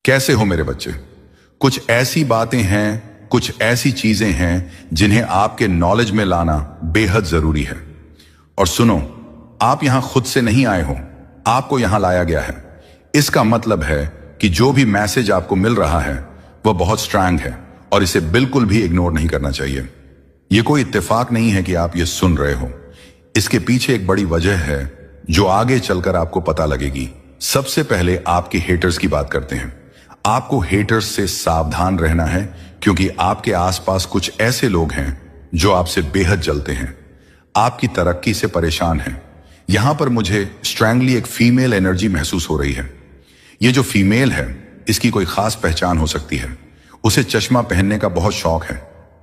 कैसे हो मेरे बच्चे? कुछ ऐसी बातें हैं, कुछ ऐसी चीजें हैं जिन्हें आपके नॉलेज में लाना बेहद जरूरी है। और सुनो, आप यहां खुद से नहीं आए हो, आपको यहां लाया गया है। इसका मतलब है कि जो भी मैसेज आपको मिल रहा है वह बहुत स्ट्रांग है और इसे बिल्कुल भी इग्नोर नहीं करना चाहिए। यह कोई इत्तेफाक नहीं है कि आप ये सुन रहे हो। इसके पीछे एक बड़ी वजह है जो आगे चलकर आपको पता लगेगी। सबसे पहले आपके हेटर्स की बात करते हैं। आपको हेटर्स से सावधान रहना है क्योंकि आपके आसपास कुछ ऐसे लोग हैं जो आपसे बेहद जलते हैं, आपकी तरक्की से परेशान हैं। यहां पर मुझे स्ट्रांगली एक फीमेल एनर्जी महसूस हो रही है। ये जो फीमेल है इसकी कोई खास पहचान हो सकती है। उसे चश्मा पहनने का बहुत शौक है,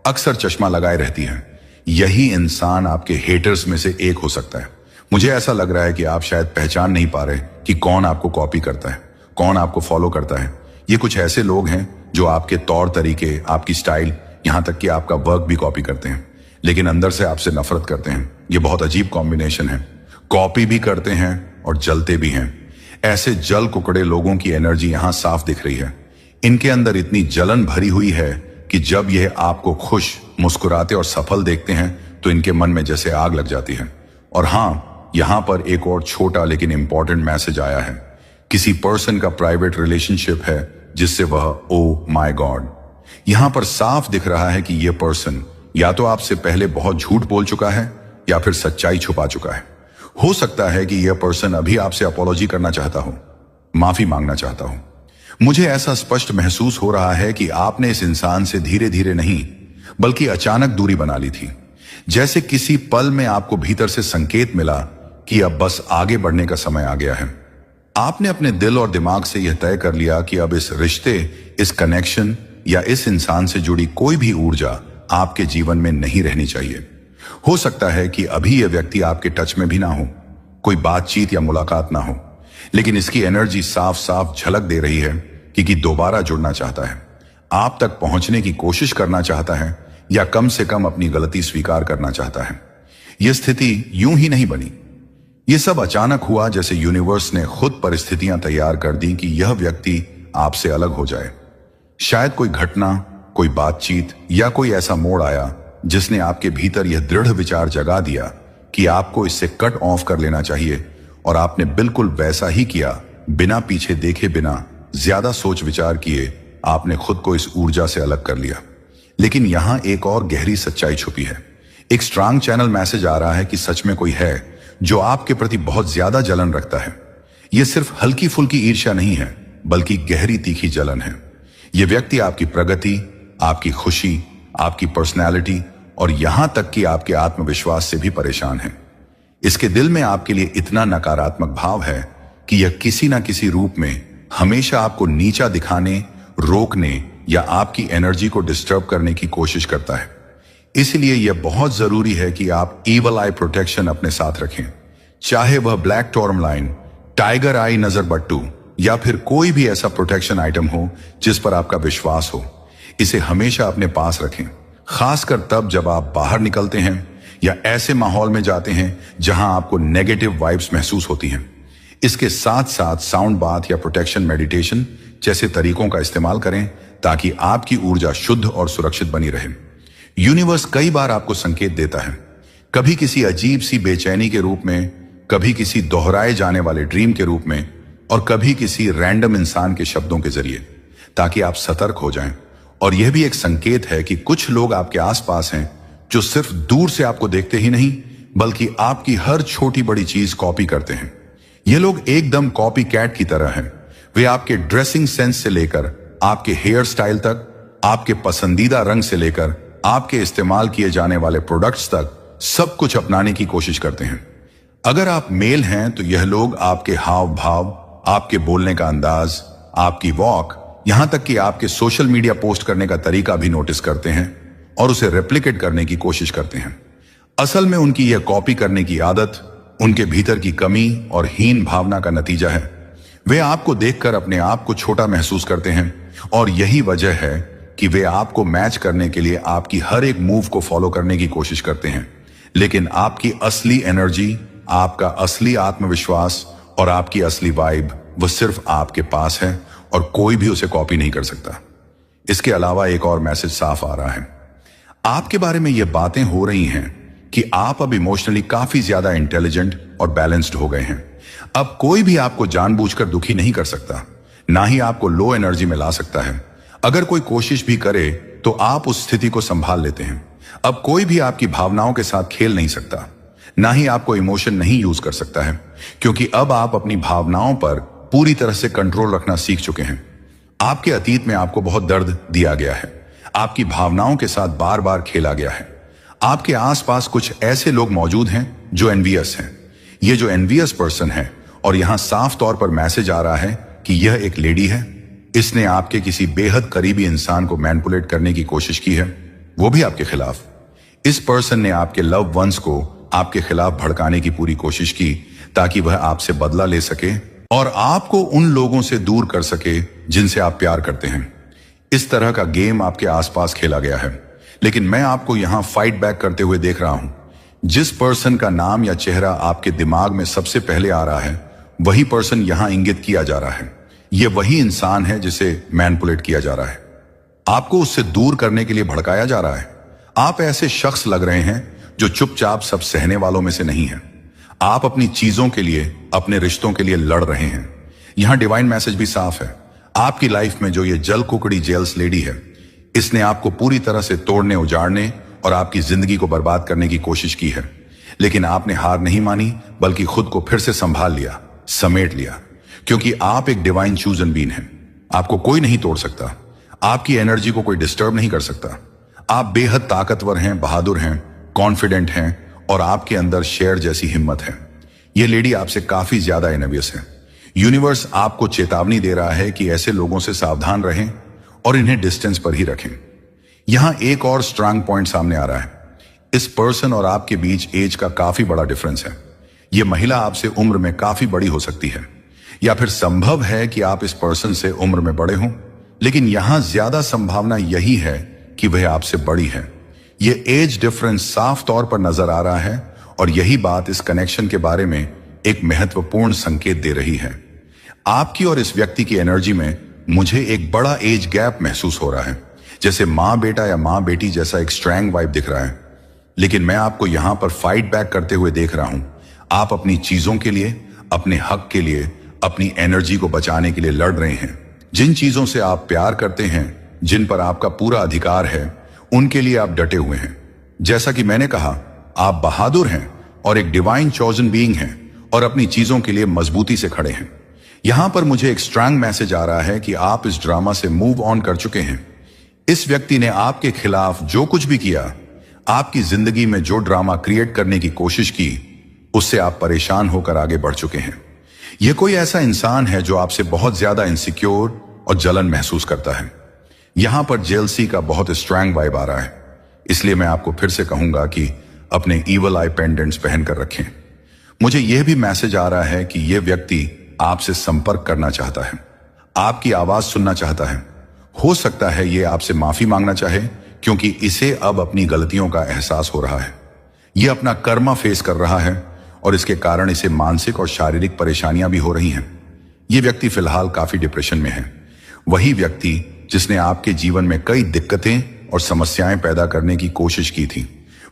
अक्सर चश्मा लगाए रहती है। यही इंसान आपके हेटर्स में से एक हो सकता है। मुझे ऐसा लग रहा है कि आप शायद पहचान नहीं पा रहे कि कौन आपको कॉपी करता है, कौन आपको फॉलो करता है। ये कुछ ऐसे लोग हैं जो आपके तौर तरीके, आपकी स्टाइल, यहां तक कि आपका वर्क भी कॉपी करते हैं, लेकिन अंदर से आपसे नफरत करते हैं। ये बहुत अजीब कॉम्बिनेशन है। कॉपी भी करते हैं और जलते भी हैं। ऐसे जल कुकड़े लोगों की एनर्जी यहां साफ दिख रही है। इनके अंदर इतनी जलन भरी हुई है कि जब यह आपको खुश, मुस्कुराते और सफल देखते हैं तो इनके मन में जैसे आग लग जाती है। और हां, यहां पर एक और छोटा लेकिन इंपॉर्टेंट मैसेज आया है। किसी पर्सन का प्राइवेट रिलेशनशिप है जिससे वह ओ माय गॉड। यहां पर साफ दिख रहा है कि यह पर्सन या तो आपसे पहले बहुत झूठ बोल चुका है या फिर सच्चाई छुपा चुका है। हो सकता है कि यह पर्सन अभी आपसे अपॉलॉजी करना चाहता हो, माफी मांगना चाहता हो। मुझे ऐसा स्पष्ट महसूस हो रहा है कि आपने इस इंसान से धीरे धीरे नहीं बल्कि अचानक दूरी बना ली थी। जैसे किसी पल में आपको भीतर से संकेत मिला कि अब बस आगे बढ़ने का समय आ गया है। आपने अपने दिल और दिमाग से यह तय कर लिया कि अब इस रिश्ते, इस कनेक्शन या इस इंसान से जुड़ी कोई भी ऊर्जा आपके जीवन में नहीं रहनी चाहिए। हो सकता है कि अभी यह व्यक्ति आपके टच में भी ना हो, कोई बातचीत या मुलाकात ना हो, लेकिन इसकी एनर्जी साफ साफ झलक दे रही है कि दोबारा जुड़ना चाहता है, आप तक पहुंचने की कोशिश करना चाहता है या कम से कम अपनी गलती स्वीकार करना चाहता है। यह स्थिति यूं ही नहीं बनी। यह सब अचानक हुआ, जैसे यूनिवर्स ने खुद परिस्थितियां तैयार कर दी कि यह व्यक्ति आपसे अलग हो जाए। शायद कोई घटना, कोई बातचीत या कोई ऐसा मोड़ आया जिसने आपके भीतर यह दृढ़ विचार जगा दिया कि आपको इससे कट ऑफ कर लेना चाहिए, और आपने बिल्कुल वैसा ही किया। बिना पीछे देखे, बिना ज्यादा सोच विचार किए आपने खुद को इस ऊर्जा से अलग कर लिया। लेकिन यहां एक और गहरी सच्चाई छुपी है। एक स्ट्रांग चैनल मैसेज आ रहा है कि सच में कोई है जो आपके प्रति बहुत ज्यादा जलन रखता है। यह सिर्फ हल्की फुल्की ईर्ष्या नहीं है, बल्कि गहरी तीखी जलन है। यह व्यक्ति आपकी प्रगति, आपकी खुशी, आपकी पर्सनैलिटी और यहां तक कि आपके आत्मविश्वास से भी परेशान है। इसके दिल में आपके लिए इतना नकारात्मक भाव है कि यह किसी ना किसी रूप में हमेशा आपको नीचा दिखाने, रोकने या आपकी एनर्जी को डिस्टर्ब करने की कोशिश करता है। इसलिए यह बहुत जरूरी है कि आप ईवल आई प्रोटेक्शन अपने साथ रखें, चाहे वह ब्लैक टॉर्मलाइन, टाइगर आई नजर बट्टू या फिर कोई भी ऐसा प्रोटेक्शन आइटम हो जिस पर आपका विश्वास हो। इसे हमेशा अपने पास रखें, खासकर तब जब आप बाहर निकलते हैं या ऐसे माहौल में जाते हैं जहां आपको नेगेटिव वाइब्स महसूस होती हैं। इसके साथ साथ साउंड बाथ या प्रोटेक्शन मेडिटेशन जैसे तरीकों का इस्तेमाल करें ताकि आपकी ऊर्जा शुद्ध और सुरक्षित बनी रहे। यूनिवर्स कई बार आपको संकेत देता है, कभी किसी अजीब सी बेचैनी के रूप में, कभी किसी दोहराए जाने वाले ड्रीम के रूप में और कभी किसी रैंडम इंसान के शब्दों के जरिए, ताकि आप सतर्क हो जाएं। और यह भी एक संकेत है कि कुछ लोग आपके आसपास हैं जो सिर्फ दूर से आपको देखते ही नहीं बल्कि आपकी हर छोटी बड़ी चीज कॉपी करते हैं। ये लोग एकदम कॉपी कैट की तरह हैं। वे आपके ड्रेसिंग सेंस से लेकर आपके हेयर स्टाइल तक, आपके पसंदीदा रंग से लेकर आपके इस्तेमाल किए जाने वाले प्रोडक्ट्स तक सब कुछ अपनाने की कोशिश करते हैं। अगर आप मेल हैं तो यह लोग आपके हाव भाव, आपके बोलने का अंदाज, आपकी वॉक, यहां तक कि आपके सोशल मीडिया पोस्ट करने का तरीका भी नोटिस करते हैं और उसे रेप्लिकेट करने की कोशिश करते हैं। असल में उनकी यह कॉपी करने की आदत उनके भीतर की कमी और हीन भावना का नतीजा है। वे आपको देखकर अपने आप को छोटा महसूस करते हैं और यही वजह है कि वे आपको मैच करने के लिए आपकी हर एक मूव को फॉलो करने की कोशिश करते हैं। लेकिन आपकी असली एनर्जी, आपका असली आत्मविश्वास और आपकी असली वाइब वो सिर्फ आपके पास है और कोई भी उसे कॉपी नहीं कर सकता। इसके अलावा एक और मैसेज साफ आ रहा है। आपके बारे में यह बातें हो रही हैं कि आप अब इमोशनली काफी ज्यादा इंटेलिजेंट और बैलेंस्ड हो गए हैं। अब कोई भी आपको जानबूझकर दुखी नहीं कर सकता, ना ही आपको लो एनर्जी में ला सकता है। अगर कोई कोशिश भी करे तो आप उस स्थिति को संभाल लेते हैं। अब कोई भी आपकी भावनाओं के साथ खेल नहीं सकता, ना ही आपको इमोशन नहीं यूज कर सकता है, क्योंकि अब आप अपनी भावनाओं पर पूरी तरह से कंट्रोल रखना सीख चुके हैं। आपके अतीत में आपको बहुत दर्द दिया गया है, आपकी भावनाओं के साथ बार बार खेला गया है। आपके आसपास कुछ ऐसे लोग मौजूद हैं जो एनवियस हैं। ये जो एनवियस पर्सन है, और यहां साफ तौर पर मैसेज आ रहा है कि यह एक लेडी है। इसने आपके किसी बेहद करीबी इंसान को मैनिपुलेट करने की कोशिश की है, वो भी आपके खिलाफ। इस पर्सन ने आपके लव वंस को आपके खिलाफ भड़काने की पूरी कोशिश की ताकि वह आपसे बदला ले सके और आपको उन लोगों से दूर कर सके जिनसे आप प्यार करते हैं। इस तरह का गेम आपके आसपास खेला गया है, लेकिन मैं आपको यहां फाइट बैक करते हुए देख रहा हूं। जिस पर्सन का नाम या चेहरा आपके दिमाग में सबसे पहले आ रहा है, वही पर्सन यहां इंगित किया जा रहा है। यह वही इंसान है जिसे मैनिपुलेट किया जा रहा है। आपको उससे दूर करने के लिए भड़काया जा रहा है। आप ऐसे शख्स लग रहे हैं जो चुपचाप सब सहने वालों में से नहीं है। आप अपनी चीजों के लिए, अपने रिश्तों के लिए लड़ रहे हैं। यहां डिवाइन मैसेज भी साफ है। आपकी लाइफ में जो ये जल कुकड़ी जेल्स लेडी है, इसने आपको पूरी तरह से तोड़ने, उजाड़ने और आपकी जिंदगी को बर्बाद करने की कोशिश की है। लेकिन आपने हार नहीं मानी, बल्कि खुद को फिर से संभाल लिया, समेट लिया, क्योंकि आप एक डिवाइन चूजन बीन हैं। आपको कोई नहीं तोड़ सकता, आपकी एनर्जी को कोई डिस्टर्ब नहीं कर सकता। आप बेहद ताकतवर हैं, बहादुर हैं, कॉन्फिडेंट हैं और आपके अंदर शेर जैसी हिम्मत है। यह लेडी आपसे काफी ज्यादा एनवियस है। यूनिवर्स आपको चेतावनी दे रहा है कि ऐसे लोगों से सावधान रहें और इन्हें डिस्टेंस पर ही रखें। यहां एक और स्ट्रांग पॉइंट सामने आ रहा है। इस पर्सन और आपके बीच एज का काफी बड़ा डिफरेंस है। यह महिला आपसे उम्र में काफी बड़ी हो सकती है, या फिर संभव है कि आप इस पर्सन से उम्र में बड़े हों, लेकिन यहां ज्यादा संभावना यही है कि वह आपसे बड़ी है। यह एज डिफरेंस साफ तौर पर नजर आ रहा है और यही बात इस कनेक्शन के बारे में एक महत्वपूर्ण संकेत दे रही है। आपकी और इस व्यक्ति की एनर्जी में मुझे एक बड़ा एज गैप महसूस हो रहा है, जैसे मां बेटा या मां बेटी जैसा एक स्ट्रैंग वाइब दिख रहा है। लेकिन मैं आपको यहां पर फाइट बैक करते हुए देख रहा हूं। आप अपनी चीजों के लिए, अपने हक के लिए, अपनी एनर्जी को बचाने के लिए लड़ रहे हैं। जिन चीजों से आप प्यार करते हैं, जिन पर आपका पूरा अधिकार है, उनके लिए आप डटे हुए हैं। जैसा कि मैंने कहा, आप बहादुर हैं और एक डिवाइन चॉजन बीइंग हैं और अपनी चीजों के लिए मजबूती से खड़े हैं। यहां पर मुझे एक स्ट्रांग मैसेज आ रहा है कि आप इस ड्रामा से मूव ऑन कर चुके हैं। इस व्यक्ति ने आपके खिलाफ जो कुछ भी किया, आपकी जिंदगी में जो ड्रामा क्रिएट करने की कोशिश की, उससे आप परेशान होकर आगे बढ़ चुके हैं। यह कोई ऐसा इंसान है जो आपसे बहुत ज्यादा इनसिक्योर और जलन महसूस करता है। यहां पर जेलसी का बहुत स्ट्रांग वाइब आ रहा है, इसलिए मैं आपको फिर से कहूंगा कि अपने ईवल आई पेंडेंट्स पहनकर रखें। मुझे यह भी मैसेज आ रहा है कि यह व्यक्ति आपसे संपर्क करना चाहता है, आपकी आवाज सुनना चाहता है। हो सकता है यह आपसे माफी मांगना चाहे, क्योंकि इसे अब अपनी गलतियों का एहसास हो रहा है। यह अपना कर्मा फेस कर रहा है और इसके कारण इसे मानसिक और शारीरिक परेशानियां भी हो रही हैं। यह व्यक्ति फिलहाल काफी डिप्रेशन में है। वही व्यक्ति जिसने आपके जीवन में कई दिक्कतें और समस्याएं पैदा करने की कोशिश की थी।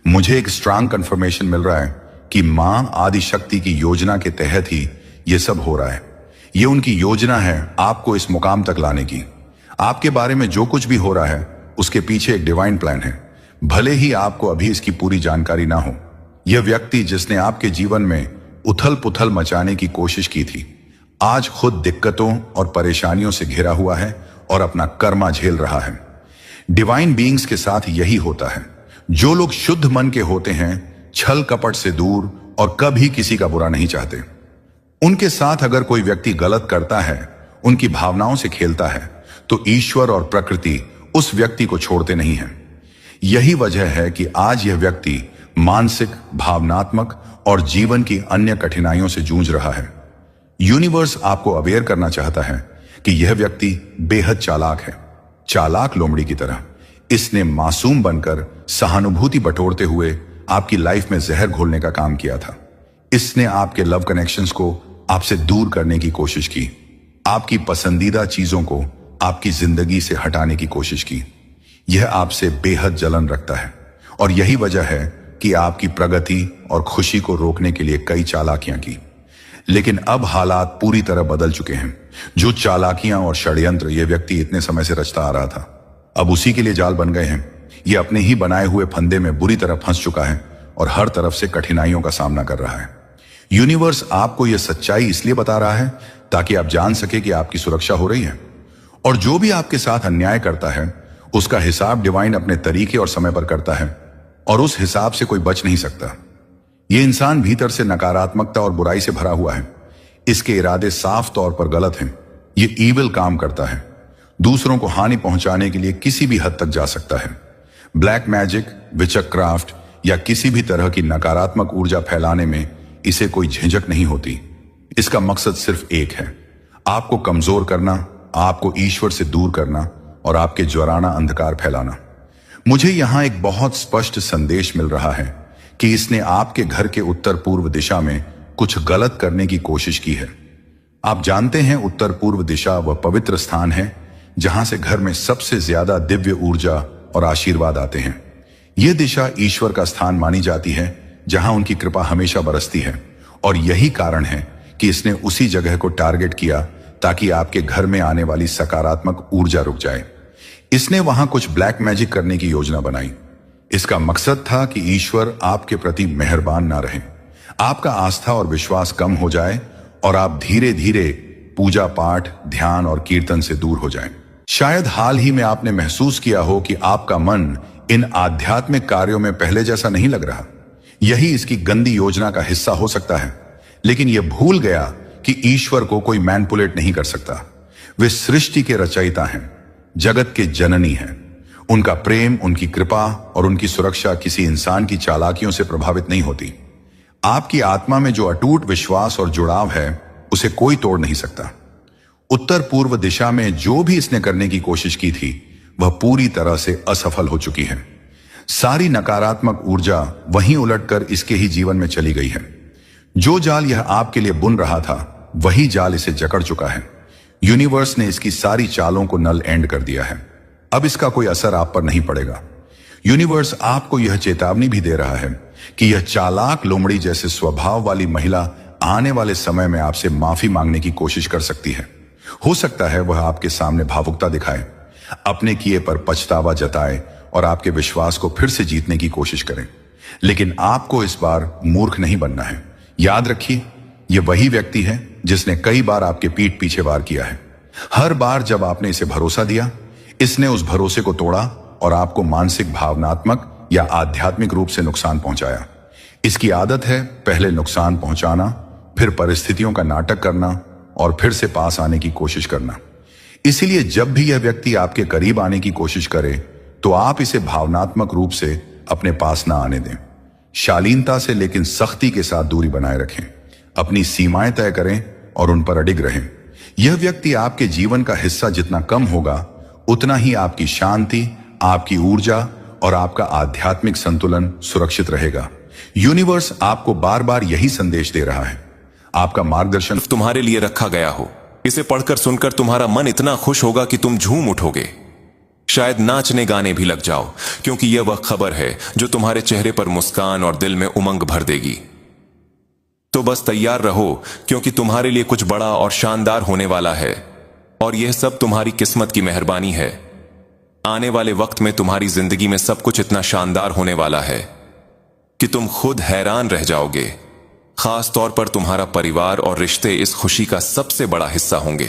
मुझे एक स्ट्रांग कंफर्मेशन मिल रहा है कि मां आदि शक्ति की योजना के तहत ही यह सब हो रहा है। यह उनकी योजना है आपको इस मुकाम तक लाने की। आपके बारे में जो कुछ भी हो रहा है, उसके पीछे एक डिवाइन प्लान है, भले ही आपको अभी इसकी पूरी जानकारी ना हो। यह व्यक्ति जिसने आपके जीवन में उथल पुथल मचाने की कोशिश की थी, आज खुद दिक्कतों और परेशानियों से घिरा हुआ है और अपना कर्मा झेल रहा है। डिवाइन बीइंग्स के साथ यही होता है। जो लोग शुद्ध मन के होते हैं, छल कपट से दूर और कभी किसी का बुरा नहीं चाहते, उनके साथ अगर कोई व्यक्ति गलत करता है, उनकी भावनाओं से खेलता है, तो ईश्वर और प्रकृति उस व्यक्ति को छोड़ते नहीं हैं। यही वजह है कि आज यह व्यक्ति मानसिक, भावनात्मक और जीवन की अन्य कठिनाइयों से जूझ रहा है। यूनिवर्स आपको अवेयर करना चाहता है कि यह व्यक्ति बेहद चालाक है, चालाक लोमड़ी की तरह। इसने मासूम बनकर सहानुभूति बटोरते हुए आपकी लाइफ में जहर घोलने का काम किया था। इसने आपके लव कनेक्शंस को आपसे दूर करने की कोशिश की। आपकी पसंदीदा चीजों को आपकी जिंदगी से हटाने की कोशिश की। यह आपसे बेहद जलन रखता है और यही वजह है कि आपकी प्रगति और खुशी को रोकने के लिए कई चालाकियां की। लेकिन अब हालात पूरी तरह बदल चुके हैं। जो चालाकियां और षड्यंत्र यह व्यक्ति इतने समय से रचता आ रहा था, अब उसी के लिए जाल बन गए हैं। यह अपने ही बनाए हुए फंदे में बुरी तरह फंस चुका है और हर तरफ से कठिनाइयों का सामना कर रहा है। यूनिवर्स आपको यह सच्चाई इसलिए बता रहा है ताकि आप जान सके कि आपकी सुरक्षा हो रही है, और जो भी आपके साथ अन्याय करता है उसका हिसाब डिवाइन अपने तरीके और समय पर करता है, और उस हिसाब से कोई बच नहीं सकता। यह इंसान भीतर से नकारात्मकता और बुराई से भरा हुआ है। इसके इरादे साफ तौर पर गलत हैं। यह ईविल काम करता है, दूसरों को हानि पहुंचाने के लिए किसी भी हद तक जा सकता है। ब्लैक मैजिक, विचक्राफ्ट या किसी भी तरह की नकारात्मक ऊर्जा फैलाने में इसे कोई झिझक नहीं होती। इसका मकसद सिर्फ एक है, आपको कमजोर करना, आपको ईश्वर से दूर करना और आपके ज्वराना अंधकार फैलाना। मुझे यहां एक बहुत स्पष्ट संदेश मिल रहा है कि इसने आपके घर के उत्तर पूर्व दिशा में कुछ गलत करने की कोशिश की है। आप जानते हैं, उत्तर पूर्व दिशा वह पवित्र स्थान है जहां से घर में सबसे ज्यादा दिव्य ऊर्जा और आशीर्वाद आते हैं। यह दिशा ईश्वर का स्थान मानी जाती है जहां उनकी कृपा हमेशा बरसती है, और यही कारण है कि इसने उसी जगह को टारगेट किया ताकि आपके घर में आने वाली सकारात्मक ऊर्जा रुक जाए। इसने वहां कुछ ब्लैक मैजिक करने की योजना बनाई। इसका मकसद था कि ईश्वर आपके प्रति मेहरबान ना रहे, आपका आस्था और विश्वास कम हो जाए और आप धीरे धीरे पूजा पाठ, ध्यान और कीर्तन से दूर हो जाएं। शायद हाल ही में आपने महसूस किया हो कि आपका मन इन आध्यात्मिक कार्यों में पहले जैसा नहीं लग रहा। यही इसकी गंदी योजना का हिस्सा हो सकता है, लेकिन यह भूल गया कि ईश्वर को कोई मैनिपुलेट नहीं कर सकता। वे सृष्टि के रचयिता हैं, जगत के जननी हैं। उनका प्रेम, उनकी कृपा और उनकी सुरक्षा किसी इंसान की चालाकियों से प्रभावित नहीं होती। आपकी आत्मा में जो अटूट विश्वास और जुड़ाव है उसे कोई तोड़ नहीं सकता। उत्तर पूर्व दिशा में जो भी इसने करने की कोशिश की थी वह पूरी तरह से असफल हो चुकी है। सारी नकारात्मक ऊर्जा वहीं उलटकर इसके ही जीवन में चली गई है। जो जाल यह आपके लिए बुन रहा था वही जाल इसे जकड़ चुका है। यूनिवर्स ने इसकी सारी चालों को नल एंड कर दिया है। अब इसका कोई असर आप पर नहीं पड़ेगा। यूनिवर्स आपको यह चेतावनी भी दे रहा है कि यह चालाक लोमड़ी जैसे स्वभाव वाली महिला आने वाले समय में आपसे माफी मांगने की कोशिश कर सकती है। हो सकता है वह आपके सामने भावुकता दिखाए, अपने किए पर पछतावा जताए और आपके विश्वास को फिर से जीतने की कोशिश करें, लेकिन आपको इस बार मूर्ख नहीं बनना है। याद रखिए, यह वही व्यक्ति है जिसने कई बार आपके पीठ पीछे वार किया है। हर बार जब आपने इसे भरोसा दिया, इसने उस भरोसे को तोड़ा और आपको मानसिक, भावनात्मक या आध्यात्मिक रूप से नुकसान पहुंचाया। इसकी आदत है पहले नुकसान पहुंचाना, फिर परिस्थितियों का नाटक करना और फिर से पास आने की कोशिश करना। इसीलिए जब भी यह व्यक्ति आपके करीब आने की कोशिश करे तो आप इसे भावनात्मक रूप से अपने पास ना आने दें। शालीनता से लेकिन सख्ती के साथ दूरी बनाए रखें। अपनी सीमाएं तय करें और उन पर अडिग रहें। यह व्यक्ति आपके जीवन का हिस्सा जितना कम होगा उतना ही आपकी शांति, आपकी ऊर्जा और आपका आध्यात्मिक संतुलन सुरक्षित रहेगा। यूनिवर्स आपको बार बार यही संदेश दे रहा है। आपका मार्गदर्शन तुम्हारे लिए रखा गया हो। इसे पढ़कर सुनकर तुम्हारा मन इतना खुश होगा कि तुम झूम उठोगे। शायद नाचने गाने भी लग जाओ, क्योंकि यह वह खबर है जो तुम्हारे चेहरे पर मुस्कान और दिल में उमंग भर देगी। तो बस तैयार रहो, क्योंकि तुम्हारे लिए कुछ बड़ा और शानदार होने वाला है, और यह सब तुम्हारी किस्मत की मेहरबानी है। आने वाले वक्त में तुम्हारी जिंदगी में सब कुछ इतना शानदार होने वाला है कि तुम खुद हैरान रह जाओगे। खास तौर पर तुम्हारा परिवार और रिश्ते इस खुशी का सबसे बड़ा हिस्सा होंगे।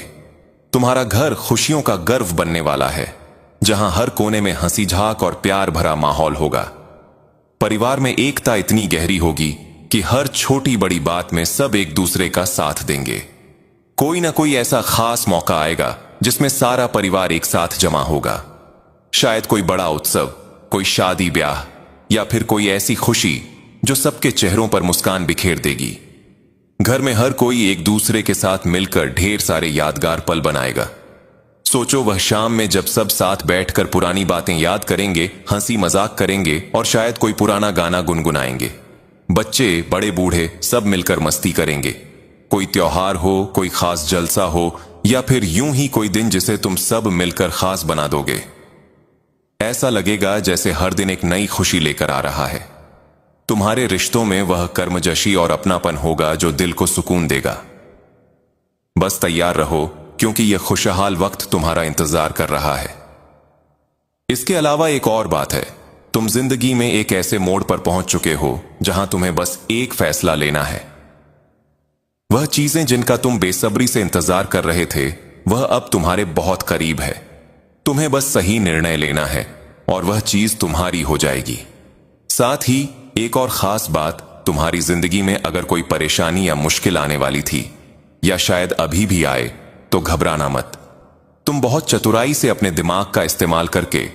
तुम्हारा घर खुशियों का गर्व बनने वाला है, जहां हर कोने में हंसी झाक और प्यार भरा माहौल होगा। परिवार में एकता इतनी गहरी होगी कि हर छोटी बड़ी बात में सब एक दूसरे का साथ देंगे। कोई ना कोई ऐसा खास मौका आएगा जिसमें सारा परिवार एक साथ जमा होगा। शायद कोई बड़ा उत्सव, कोई शादी ब्याह, या फिर कोई ऐसी खुशी जो सबके चेहरों पर मुस्कान बिखेर देगी। घर में हर कोई एक दूसरे के साथ मिलकर ढेर सारे यादगार पल बनाएगा। सोचो वह शाम में जब सब साथ बैठकर पुरानी बातें याद करेंगे, हंसी मजाक करेंगे और शायद कोई पुराना गाना गुनगुनाएंगे। बच्चे, बड़े बूढ़े सब मिलकर मस्ती करेंगे। कोई त्योहार हो, कोई खास जलसा हो या फिर यूं ही कोई दिन जिसे तुम सब मिलकर खास बना दोगे। ऐसा लगेगा जैसे हर दिन एक नई खुशी लेकर आ रहा है। तुम्हारे रिश्तों में वह कर्मजशी और अपनापन होगा जो दिल को सुकून देगा। बस तैयार रहो, क्योंकि यह खुशहाल वक्त तुम्हारा इंतजार कर रहा है। इसके अलावा एक और बात है, तुम जिंदगी में एक ऐसे मोड़ पर पहुंच चुके हो जहां तुम्हें बस एक फैसला लेना है। वह चीजें जिनका तुम बेसब्री से इंतजार कर रहे थे, वह अब तुम्हारे बहुत करीब है। तुम्हें बस सही निर्णय लेना है और वह चीज तुम्हारी हो जाएगी। साथ ही एक और खास बात, तुम्हारी जिंदगी में अगर कोई परेशानी या मुश्किल आने वाली थी, या शायद अभी भी आए, तो घबराना मत। तुम बहुत चतुराई से अपने दिमाग का इस्तेमाल करके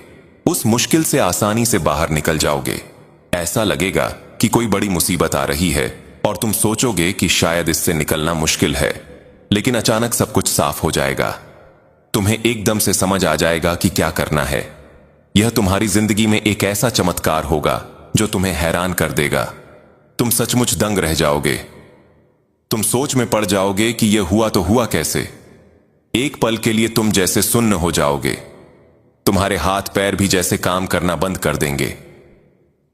उस मुश्किल से आसानी से बाहर निकल जाओगे। ऐसा लगेगा कि कोई बड़ी मुसीबत आ रही है और तुम सोचोगे कि शायद इससे निकलना मुश्किल है, लेकिन अचानक सब कुछ साफ हो जाएगा। तुम्हें एकदम से समझ आ जाएगा कि क्या करना है। यह तुम्हारी जिंदगी में एक ऐसा चमत्कार होगा जो तुम्हें हैरान कर देगा। तुम सचमुच दंग रह जाओगे। तुम सोच में पड़ जाओगे कि यह हुआ तो हुआ कैसे। एक पल के लिए तुम जैसे सुन्न हो जाओगे। तुम्हारे हाथ पैर भी जैसे काम करना बंद कर देंगे।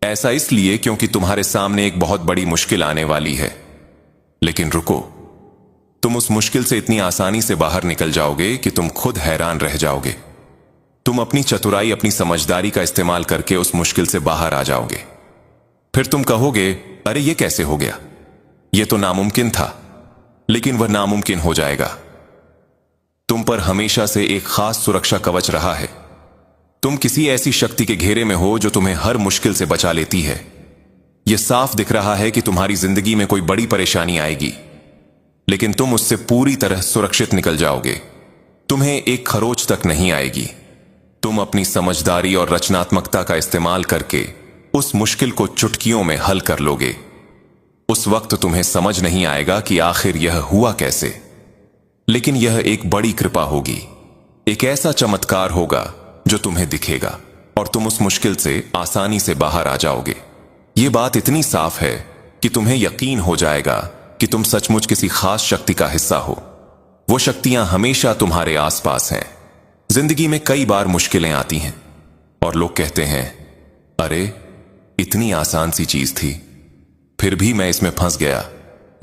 ऐसा इसलिए क्योंकि तुम्हारे सामने एक बहुत बड़ी मुश्किल आने वाली है। लेकिन रुको, तुम उस मुश्किल से इतनी आसानी से बाहर निकल जाओगे कि तुम खुद हैरान रह जाओगे। तुम अपनी चतुराई, अपनी समझदारी का इस्तेमाल करके उस मुश्किल से बाहर आ जाओगे। फिर तुम कहोगे, अरे ये कैसे हो गया, ये तो नामुमकिन था। लेकिन वह नामुमकिन हो जाएगा। तुम पर हमेशा से एक खास सुरक्षा कवच रहा है। तुम किसी ऐसी शक्ति के घेरे में हो जो तुम्हें हर मुश्किल से बचा लेती है। यह साफ दिख रहा है कि तुम्हारी जिंदगी में कोई बड़ी परेशानी आएगी, लेकिन तुम उससे पूरी तरह सुरक्षित निकल जाओगे। तुम्हें एक खरोच तक नहीं आएगी। तुम अपनी समझदारी और रचनात्मकता का इस्तेमाल करके उस मुश्किल को चुटकियों में हल कर लोगे। उस वक्त तुम्हें समझ नहीं आएगा कि आखिर यह हुआ कैसे, लेकिन यह एक बड़ी कृपा होगी। एक ऐसा चमत्कार होगा जो तुम्हें दिखेगा और तुम उस मुश्किल से आसानी से बाहर आ जाओगे। यह बात इतनी साफ है कि तुम्हें यकीन हो जाएगा कि तुम सचमुच किसी खास शक्ति का हिस्सा हो। वो शक्तियां हमेशा तुम्हारे आसपास हैं। जिंदगी में कई बार मुश्किलें आती हैं और लोग कहते हैं, अरे इतनी आसान सी चीज थी, फिर भी मैं इसमें फंस गया।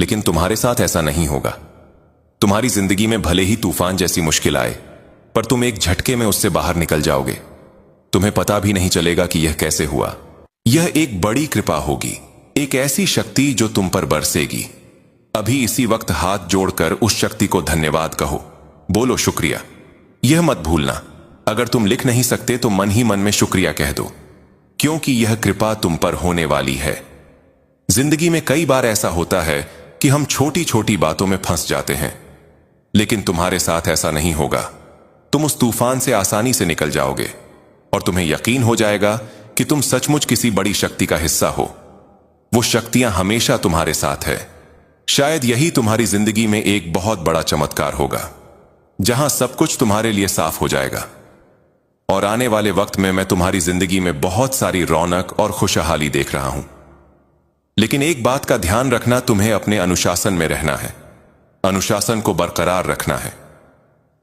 लेकिन तुम्हारे साथ ऐसा नहीं होगा। तुम्हारी जिंदगी में भले ही तूफान जैसी मुश्किल आए, पर तुम एक झटके में उससे बाहर निकल जाओगे। तुम्हें पता भी नहीं चलेगा कि यह कैसे हुआ। यह एक बड़ी कृपा होगी, एक ऐसी शक्ति जो तुम पर बरसेगी। अभी इसी वक्त हाथ जोड़कर उस शक्ति को धन्यवाद कहो, बोलो शुक्रिया। यह मत भूलना, अगर तुम लिख नहीं सकते तो मन ही मन में शुक्रिया कह दो, क्योंकि यह कृपा तुम पर होने वाली है। जिंदगी में कई बार ऐसा होता है कि हम छोटी छोटी बातों में फंस जाते हैं, लेकिन तुम्हारे साथ ऐसा नहीं होगा। तुम उस तूफान से आसानी से निकल जाओगे और तुम्हें यकीन हो जाएगा कि तुम सचमुच किसी बड़ी शक्ति का हिस्सा हो। वो शक्तियां हमेशा तुम्हारे साथ है। शायद यही तुम्हारी जिंदगी में एक बहुत बड़ा चमत्कार होगा, जहां सब कुछ तुम्हारे लिए साफ हो जाएगा। और आने वाले वक्त में मैं तुम्हारी जिंदगी में बहुत सारी रौनक और खुशहाली देख रहा हूं। लेकिन एक बात का ध्यान रखना, तुम्हें अपने अनुशासन में रहना है। अनुशासन को बरकरार रखना है।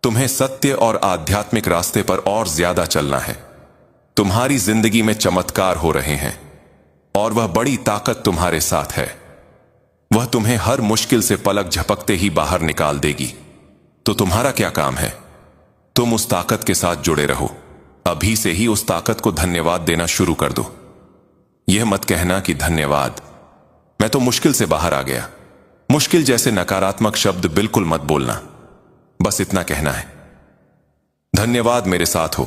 तुम्हें सत्य और आध्यात्मिक रास्ते पर और ज्यादा चलना है। तुम्हारी जिंदगी में चमत्कार हो रहे हैं और वह बड़ी ताकत तुम्हारे साथ है। वह तुम्हें हर मुश्किल से पलक झपकते ही बाहर निकाल देगी। तो तुम्हारा क्या काम है? तुम उस ताकत के साथ जुड़े रहो। अभी से ही उस ताकत को धन्यवाद देना शुरू कर दो। यह मत कहना कि धन्यवाद, मैं तो मुश्किल से बाहर आ गया। मुश्किल जैसे नकारात्मक शब्द बिल्कुल मत बोलना। बस इतना कहना है, धन्यवाद मेरे साथ हो,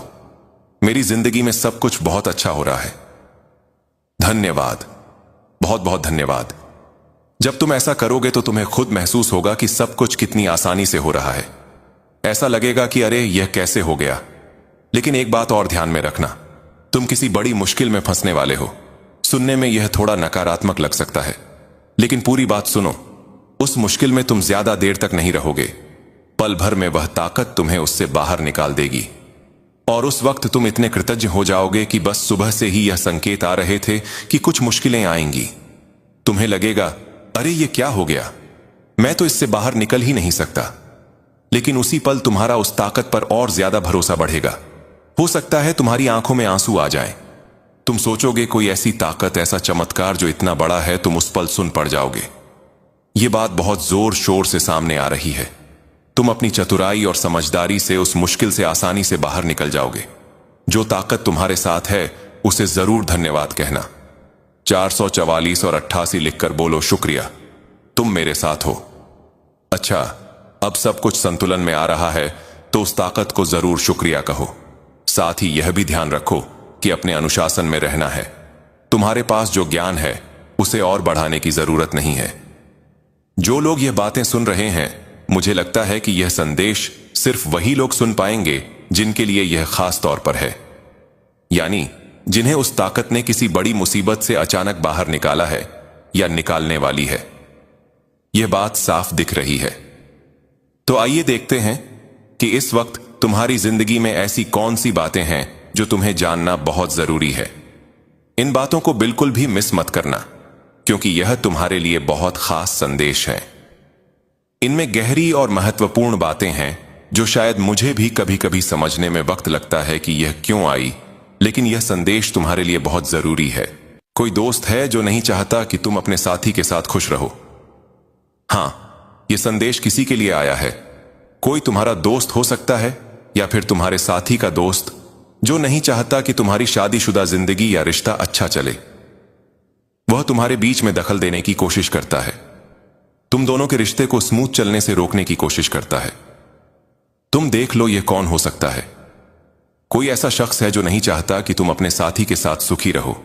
मेरी जिंदगी में सब कुछ बहुत अच्छा हो रहा है। धन्यवाद, बहुत बहुत धन्यवाद। जब तुम ऐसा करोगे तो तुम्हें खुद महसूस होगा कि सब कुछ कितनी आसानी से हो रहा है। ऐसा लगेगा कि अरे यह कैसे हो गया। लेकिन एक बात और ध्यान में रखना, तुम किसी बड़ी मुश्किल में फंसने वाले हो। सुनने में यह थोड़ा नकारात्मक लग सकता है, लेकिन पूरी बात सुनो। उस मुश्किल में तुम ज्यादा देर तक नहीं रहोगे। पल भर में वह ताकत तुम्हें उससे बाहर निकाल देगी और उस वक्त तुम इतने कृतज्ञ हो जाओगे कि बस सुबह से ही यह संकेत आ रहे थे कि कुछ मुश्किलें आएंगी। तुम्हें लगेगा, अरे ये क्या हो गया, मैं तो इससे बाहर निकल ही नहीं सकता। लेकिन उसी पल तुम्हारा उस ताकत पर और ज्यादा भरोसा बढ़ेगा। हो सकता है तुम्हारी आंखों में आंसू आ जाएं। तुम सोचोगे कोई ऐसी ताकत, ऐसा चमत्कार जो इतना बड़ा है, तुम उस पल सुन पड़ जाओगे। ये बात बहुत जोर शोर से सामने आ रही है। तुम अपनी चतुराई और समझदारी से उस मुश्किल से आसानी से बाहर निकल जाओगे। जो ताकत तुम्हारे साथ है उसे जरूर धन्यवाद कहना। 444 और 88 लिखकर बोलो, शुक्रिया, तुम मेरे साथ हो। अच्छा, अब सब कुछ संतुलन में आ रहा है तो उस ताकत को जरूर शुक्रिया कहो। साथ ही यह भी ध्यान रखो कि अपने अनुशासन में रहना है। तुम्हारे पास जो ज्ञान है उसे और बढ़ाने की जरूरत नहीं है। जो लोग यह बातें सुन रहे हैं, मुझे लगता है कि यह संदेश सिर्फ वही लोग सुन पाएंगे जिनके लिए यह खास तौर पर है, यानी जिन्हें उस ताकत ने किसी बड़ी मुसीबत से अचानक बाहर निकाला है या निकालने वाली है। यह बात साफ दिख रही है। तो आइए देखते हैं कि इस वक्त तुम्हारी जिंदगी में ऐसी कौन सी बातें हैं जो तुम्हें जानना बहुत जरूरी है। इन बातों को बिल्कुल भी मिस मत करना, क्योंकि यह तुम्हारे लिए बहुत खास संदेश है। इनमें गहरी और महत्वपूर्ण बातें हैं जो शायद मुझे भी कभी कभी समझने में वक्त लगता है कि यह क्यों आई, लेकिन यह संदेश तुम्हारे लिए बहुत जरूरी है। कोई दोस्त है जो नहीं चाहता कि तुम अपने साथी के साथ खुश रहो। हां, यह संदेश किसी के लिए आया है। कोई तुम्हारा दोस्त हो सकता है या फिर तुम्हारे साथी का दोस्त जो नहीं चाहता कि तुम्हारी शादीशुदा जिंदगी या रिश्ता अच्छा चले। वह तुम्हारे बीच में दखल देने की कोशिश करता है, तुम दोनों के रिश्ते को स्मूथ चलने से रोकने की कोशिश करता है। तुम देख लो यह कौन हो सकता है। कोई ऐसा शख्स है जो नहीं चाहता कि तुम अपने साथी के साथ सुखी रहो।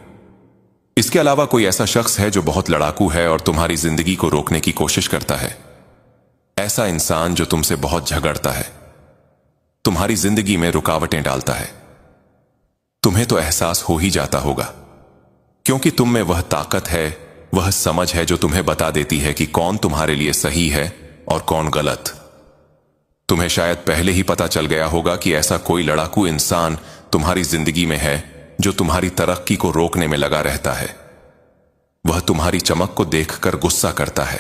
इसके अलावा कोई ऐसा शख्स है जो बहुत लड़ाकू है और तुम्हारी जिंदगी को रोकने की कोशिश करता है। ऐसा इंसान जो तुमसे बहुत झगड़ता है, तुम्हारी जिंदगी में रुकावटें डालता है। तुम्हें तो एहसास हो ही जाता होगा, क्योंकि तुम में वह ताकत है, वह समझ है जो तुम्हें बता देती है कि कौन तुम्हारे लिए सही है और कौन गलत। तुम्हें शायद पहले ही पता चल गया होगा कि ऐसा कोई लड़ाकू इंसान तुम्हारी जिंदगी में है जो तुम्हारी तरक्की को रोकने में लगा रहता है। वह तुम्हारी चमक को देखकर गुस्सा करता है।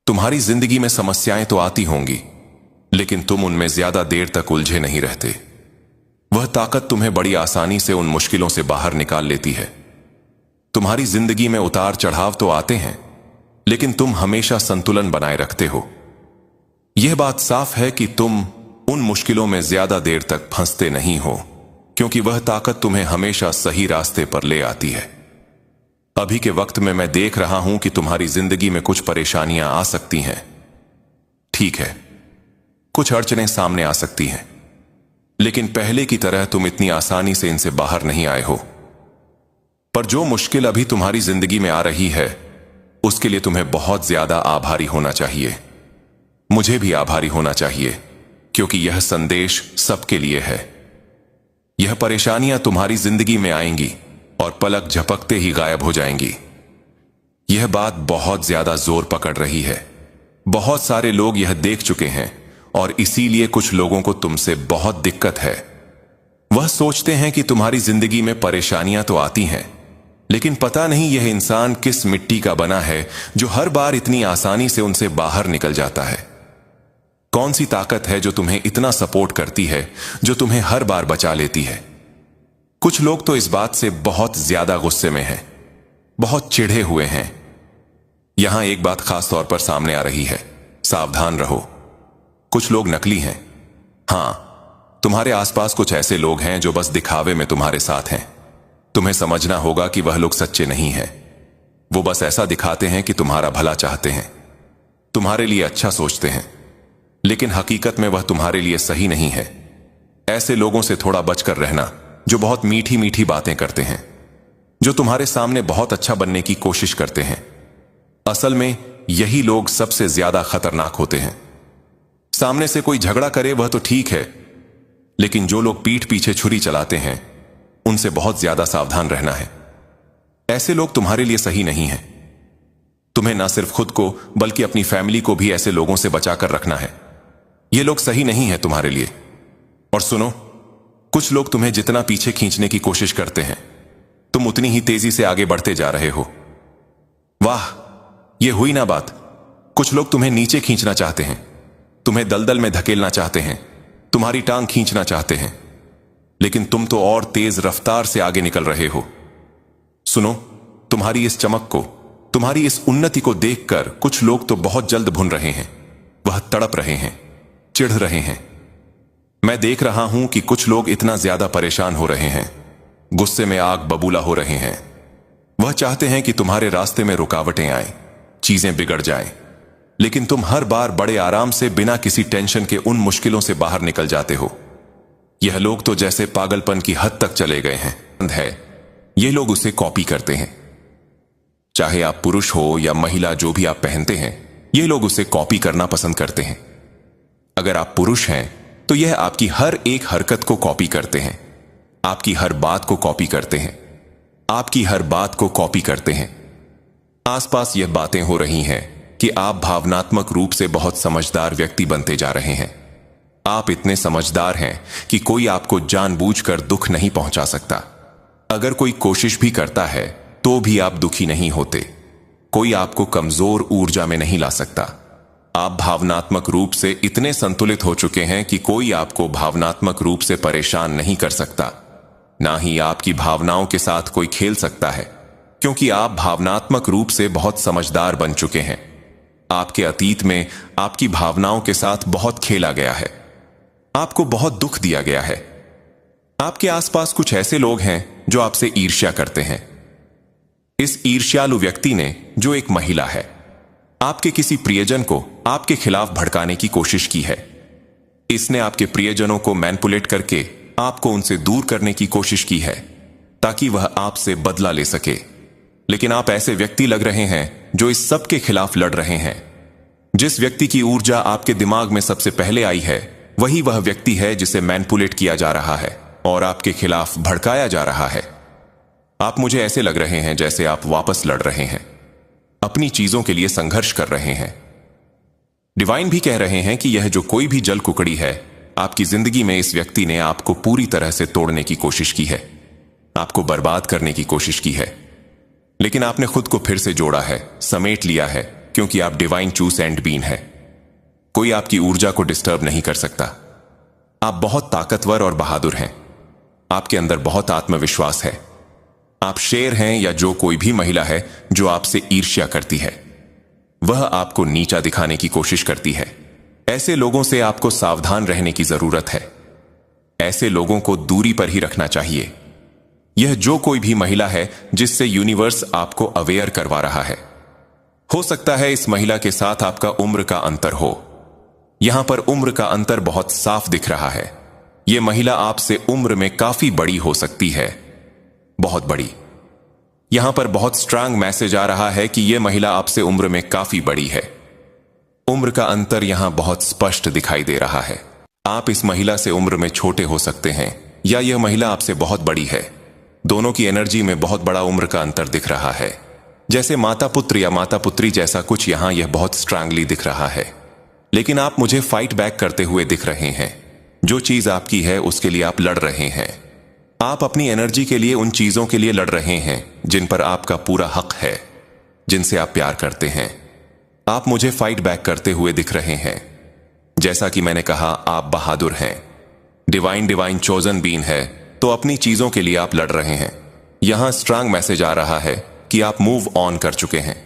तुम्हारी जिंदगी में समस्याएं तो आती होंगी, लेकिन तुम उनमें ज्यादा देर तक उलझे नहीं रहते। वह ताकत तुम्हें बड़ी आसानी से उन मुश्किलों से बाहर निकाल लेती है। तुम्हारी जिंदगी में उतार चढ़ाव तो आते हैं, लेकिन तुम हमेशा संतुलन बनाए रखते हो। यह बात साफ है कि तुम उन मुश्किलों में ज्यादा देर तक फंसते नहीं हो, क्योंकि वह ताकत तुम्हें हमेशा सही रास्ते पर ले आती है। अभी के वक्त में मैं देख रहा हूं कि तुम्हारी जिंदगी में कुछ परेशानियां आ सकती हैं। ठीक है, कुछ अड़चनें सामने आ सकती हैं, लेकिन पहले की तरह तुम इतनी आसानी से इनसे बाहर नहीं आए हो। पर जो मुश्किल अभी तुम्हारी जिंदगी में आ रही है, उसके लिए तुम्हें बहुत ज्यादा आभारी होना चाहिए। मुझे भी आभारी होना चाहिए, क्योंकि यह संदेश सबके लिए है। यह परेशानियां तुम्हारी जिंदगी में आएंगी और पलक झपकते ही गायब हो जाएंगी। यह बात बहुत ज्यादा जोर पकड़ रही है। बहुत सारे लोग यह देख चुके हैं और इसीलिए कुछ लोगों को तुमसे बहुत दिक्कत है। वह सोचते हैं कि तुम्हारी जिंदगी में परेशानियां तो आती हैं, लेकिन पता नहीं यह इंसान किस मिट्टी का बना है जो हर बार इतनी आसानी से उनसे बाहर निकल जाता है। कौन सी ताकत है जो तुम्हें इतना सपोर्ट करती है, जो तुम्हें हर बार बचा लेती है। कुछ लोग तो इस बात से बहुत ज्यादा गुस्से में हैं, बहुत चिढ़े हुए हैं। यहां एक बात खास तौर पर सामने आ रही है, सावधान रहो। कुछ लोग नकली हैं। हां, तुम्हारे आसपास कुछ ऐसे लोग हैं जो बस दिखावे में तुम्हारे साथ हैं। तुम्हें समझना होगा कि वह लोग सच्चे नहीं हैं। वो बस ऐसा दिखाते हैं कि तुम्हारा भला चाहते हैं, तुम्हारे लिए अच्छा सोचते हैं, लेकिन हकीकत में वह तुम्हारे लिए सही नहीं है। ऐसे लोगों से थोड़ा बचकर रहना, जो बहुत मीठी मीठी बातें करते हैं, जो तुम्हारे सामने बहुत अच्छा बनने की कोशिश करते हैं। असल में यही लोग सबसे ज्यादा खतरनाक होते हैं। सामने से कोई झगड़ा करे वह तो ठीक है, लेकिन जो लोग पीठ पीछे छुरी चलाते हैं, उनसे बहुत ज्यादा सावधान रहना है। ऐसे लोग तुम्हारे लिए सही नहीं हैं। तुम्हें ना सिर्फ खुद को बल्कि अपनी फैमिली को भी ऐसे लोगों से बचाकर रखना है। ये लोग सही नहीं है तुम्हारे लिए। और सुनो, कुछ लोग तुम्हें जितना पीछे खींचने की कोशिश करते हैं, तुम उतनी ही तेजी से आगे बढ़ते जा रहे हो। वाह, यह हुई ना बात। कुछ लोग तुम्हें नीचे खींचना चाहते हैं, तुम्हें दलदल में धकेलना चाहते हैं, तुम्हारी टांग खींचना चाहते हैं, लेकिन तुम तो और तेज रफ्तार से आगे निकल रहे हो। सुनो, तुम्हारी इस चमक को, तुम्हारी इस उन्नति को देखकर कुछ लोग तो बहुत जल्द भुन रहे हैं। वह तड़प रहे हैं, चिढ़ रहे हैं। मैं देख रहा हूं कि कुछ लोग इतना ज्यादा परेशान हो रहे हैं, गुस्से में आग बबूला हो रहे हैं। वह चाहते हैं कि तुम्हारे रास्ते में रुकावटें आएं, चीजें बिगड़ जाएं, लेकिन तुम हर बार बड़े आराम से बिना किसी टेंशन के उन मुश्किलों से बाहर निकल जाते हो। यह लोग तो जैसे पागलपन की हद तक चले गए हैं। ये लोग उसे कॉपी करते हैं। चाहे आप पुरुष हो या महिला, जो भी आप पहनते हैं, ये लोग उसे कॉपी करना पसंद करते हैं। अगर आप पुरुष हैं तो यह आपकी हर एक हरकत को कॉपी करते हैं, आपकी हर बात को कॉपी करते हैं, आपकी हर बात को कॉपी करते हैं। आसपास यह बातें हो रही हैं कि आप भावनात्मक रूप से बहुत समझदार व्यक्ति बनते जा रहे हैं। आप इतने समझदार हैं कि कोई आपको जानबूझकर दुख नहीं पहुंचा सकता। अगर कोई कोशिश भी करता है तो भी आप दुखी नहीं होते। कोई आपको कमजोर ऊर्जा में नहीं ला सकता। आप भावनात्मक रूप से इतने संतुलित हो चुके हैं कि कोई आपको भावनात्मक रूप से परेशान नहीं कर सकता। ना ही आपकी भावनाओं के साथ कोई खेल सकता है, क्योंकि आप भावनात्मक रूप से बहुत समझदार बन चुके हैं। आपके अतीत में आपकी भावनाओं के साथ बहुत खेला गया है, आपको बहुत दुख दिया गया है। आपके आसपास कुछ ऐसे लोग हैं जो आपसे ईर्ष्या करते हैं। इस ईर्ष्यालु व्यक्ति ने, जो एक महिला है, आपके किसी प्रियजन को आपके खिलाफ भड़काने की कोशिश की है। इसने आपके प्रियजनों को मैनिपुलेट करके आपको उनसे दूर करने की कोशिश की है, ताकि वह आपसे बदला ले सके। लेकिन आप ऐसे व्यक्ति लग रहे हैं जो इस सब के खिलाफ लड़ रहे हैं। जिस व्यक्ति की ऊर्जा आपके दिमाग में सबसे पहले आई है, वही वह व्यक्ति है जिसे मैनिपुलेट किया जा रहा है और आपके खिलाफ भड़काया जा रहा है। आप मुझे ऐसे लग रहे हैं जैसे आप वापस लड़ रहे हैं, अपनी चीजों के लिए संघर्ष कर रहे हैं। डिवाइन भी कह रहे हैं कि यह जो कोई भी जल कुकड़ी है, आपकी जिंदगी में इस व्यक्ति ने आपको पूरी तरह से तोड़ने की कोशिश की है, आपको बर्बाद करने की कोशिश की है। लेकिन आपने खुद को फिर से जोड़ा है, समेट लिया है, क्योंकि आप डिवाइन चूस एंड बीन है। कोई आपकी ऊर्जा को डिस्टर्ब नहीं कर सकता। आप बहुत ताकतवर और बहादुर हैं। आपके अंदर बहुत आत्मविश्वास है। आप शेर हैं या जो कोई भी महिला है जो आपसे ईर्ष्या करती है, वह आपको नीचा दिखाने की कोशिश करती है। ऐसे लोगों से आपको सावधान रहने की जरूरत है। ऐसे लोगों को दूरी पर ही रखना चाहिए। यह जो कोई भी महिला है जिससे यूनिवर्स आपको अवेयर करवा रहा है। हो सकता है इस महिला के साथ आपका उम्र का अंतर हो। यहां पर उम्र का अंतर बहुत साफ दिख रहा है। यह महिला आपसे उम्र में काफी बड़ी हो सकती है, बहुत बड़ी। यहां पर बहुत स्ट्रांग मैसेज आ रहा है कि यह महिला आपसे उम्र में काफी बड़ी है। उम्र का अंतर यहां बहुत स्पष्ट दिखाई दे रहा है। आप इस महिला से उम्र में छोटे हो सकते हैं या यह महिला आपसे बहुत बड़ी है। दोनों की एनर्जी में बहुत बड़ा उम्र का अंतर दिख रहा है, जैसे माता पुत्र या माता पुत्री जैसा कुछ। यहां यह बहुत स्ट्रांगली दिख रहा है। लेकिन आप मुझे फाइट बैक करते हुए दिख रहे हैं। जो चीज आपकी है उसके लिए आप लड़ रहे हैं। आप अपनी एनर्जी के लिए उन चीजों के लिए लड़ रहे हैं जिन पर आपका पूरा हक है, जिनसे आप प्यार करते हैं। आप मुझे फाइट बैक करते हुए दिख रहे हैं। जैसा कि मैंने कहा, आप बहादुर हैं। डिवाइन चोजन बीन है, तो अपनी चीजों के लिए आप लड़ रहे हैं। यहां स्ट्रांग मैसेज आ रहा है कि आप मूव ऑन कर चुके हैं।